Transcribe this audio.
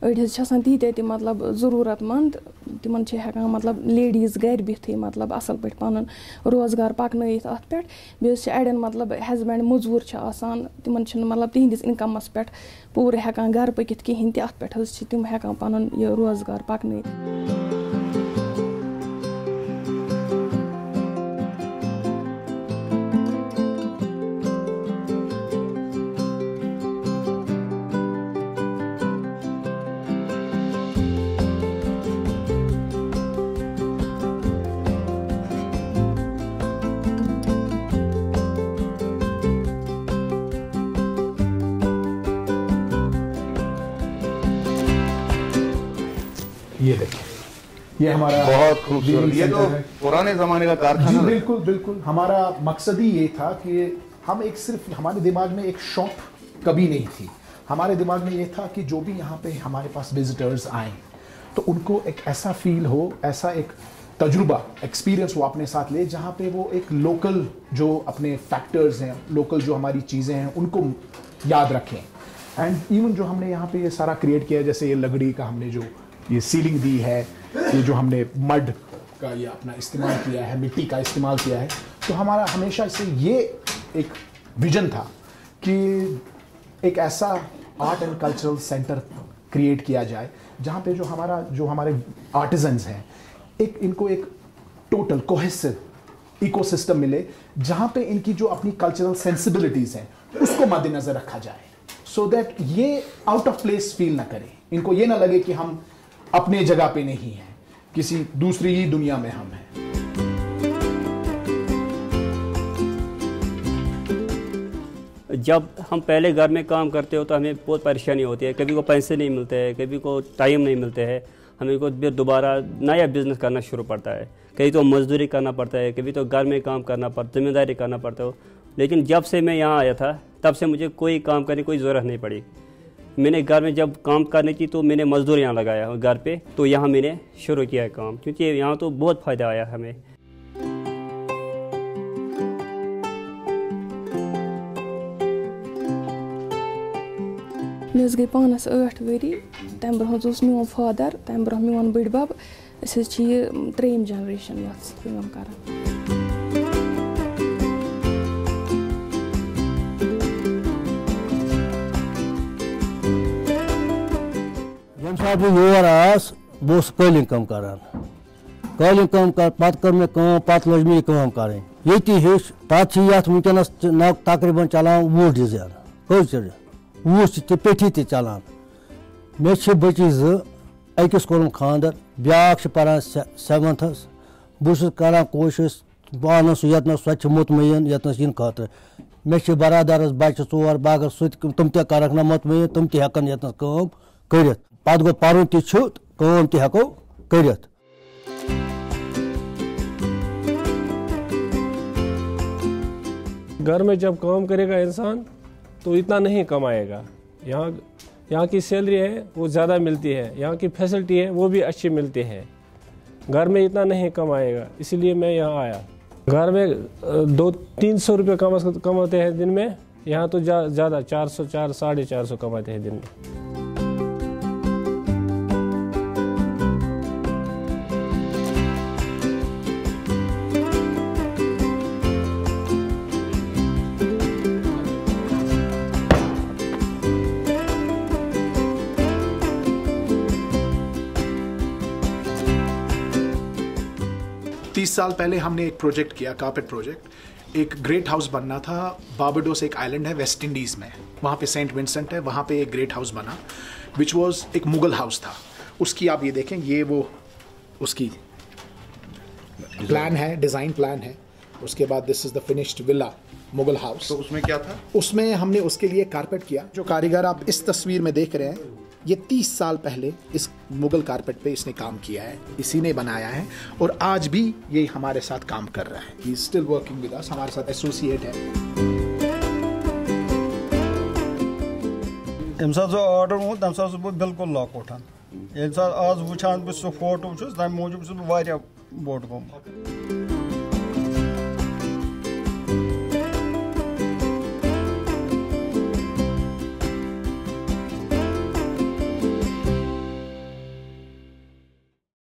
अड़ी तीत मतलब जरूरत मंद तिमन हेकान मतलब लेडीज घर बिहथी मतलब असल पे पन रोजगार पकनयित अत पे अड़न मतलब हस्बैंड मजूर तिमन मतलब तिहंदिस इनकमस पे पूरे हेकान घर पकित कहें अत पे तिम हेकान पन यह रोजगार पकनयित। ये देखिए, ये हमारा बहुत खूबसूरत, ये तो पुराने जमाने का कारखाना। बिल्कुल बिल्कुल, हमारा मकसद ही ये था कि हम एक सिर्फ हमारे दिमाग में एक शॉप कभी नहीं थी, हमारे दिमाग में ये था कि जो भी यहाँ पे हमारे पास विजिटर्स आए तो उनको एक ऐसा फील हो, ऐसा एक तजुर्बा एक्सपीरियंस वो अपने साथ ले जहाँ पे वो एक लोकल जो अपने फैक्टर्स हैं, लोकल जो हमारी चीज़ें हैं उनको याद रखें। एंड इवन जो हमने यहाँ पे ये सारा क्रिएट किया, जैसे ये लकड़ी का हमने जो ये सीलिंग दी है, ये जो हमने मड का ये अपना इस्तेमाल किया है, मिट्टी का इस्तेमाल किया है, तो हमारा हमेशा से ये एक विजन था कि एक ऐसा art and cultural centre create किया जाए जहाँ पे जो हमारे आर्टिजन्स हैं इनको एक टोटल कोहेसिव इकोसिस्टम मिले, जहाँ पे इनकी जो अपनी कल्चरल सेंसिबिलिटीज़ हैं उसको मद्देनज़र रखा जाए, सो दैट ये आउट ऑफ प्लेस फील ना करें, इनको ये ना लगे कि हम अपने जगह पे नहीं हैं, किसी दूसरी ही दुनिया में हम हैं। जब हम पहले घर में काम करते हो तो हमें बहुत परेशानी होती है, कभी को पैसे नहीं मिलते हैं, कभी को टाइम नहीं मिलते हैं, हमें को दोबारा नया बिजनेस करना शुरू पड़ता है, कभी तो मजदूरी करना पड़ता है, कभी तो घर में काम करना पड़ता, जिम्मेदारी करना पड़ता हो। लेकिन जब से मैं यहाँ आया था तब से मुझे कोई काम करने की कोई ज़रूरत नहीं पड़ी। मैंने घर में जब काम करने की तो मैंने मजदूर यहाँ लगाया घर पे, तो यहाँ मैंने शुरू किया है काम, क्योंकि यहाँ तो बहुत फ़ायदा आया हमें। मे गई पानस 8 वरी, तम ब्रोह मोन फादर, तम ब्रोह मोन बड़बब, ये 3 जनरेशन काम कर। यह योर आस बस कलिंग कम करान, कलिंग कम कर पत कर मे पत लज मे कम करें ये हेच तथ वनकस तकरीबन चलान 20 डिजाइन कज 20 पेठी त चलान। मे बच्चे 2 अकिस कोरम खानदर, ब्याक पान 7th, बहुत करान कोशिश पान सह मुतमईन यतनस इन खतर। मे बरदरस बच्चे 4 बह अगर सह तुम तक ना मुतमईन, तुम तक यतनस कम कर, पत गो पर्न तम तको कर। घर में जब काम करेगा इंसान तो इतना नहीं कमाएगा। यहाँ की सैलरी है वो ज़्यादा मिलती है, यहाँ की फैसिलिटी है वो भी अच्छी मिलती है, घर में इतना नहीं कमाएगा, इसलिए मैं यहाँ आया। घर में 200-300 रुपये कमाते हैं दिन में, यहाँ तो ज़्यादा 400-450 कमाते हैं दिन में। साल पहले हमने एक प्रोजेक्ट किया, कारपेट प्रोजेक्ट। एक ग्रेट हाउस बनना था, बारबाडोस एक आइलैंड है वेस्ट इंडीज में, वहाँ पे सेंट विंसेंट है, वहाँ पे एक ग्रेट हाउस बना विच वाज एक मुगल हाउस था। उसकी आप ये देखें, ये वो उसकी प्लान है, डिज़ाइन प्लान है। उसके बाद this is the finished villa Mughal house. तो उसमें क्या था? उसमें हमने उसके लिए कारपेट किया। जो कारीगर आप इस तस्वीर में देख रहे हैं, ये 30 साल पहले इस मुगल कारपेट पे इसने काम किया है, इसी ने बनाया है और आज भी ये हमारे साथ काम कर रहा है। He is still working with us, हमारे साथ एसोसिएट है। तम जो ऑर्डर वो तम बह बिल्कुल लॉक उठान, आज वुचान बह सह फोटो तम मूजूब बह बोट गोमुत।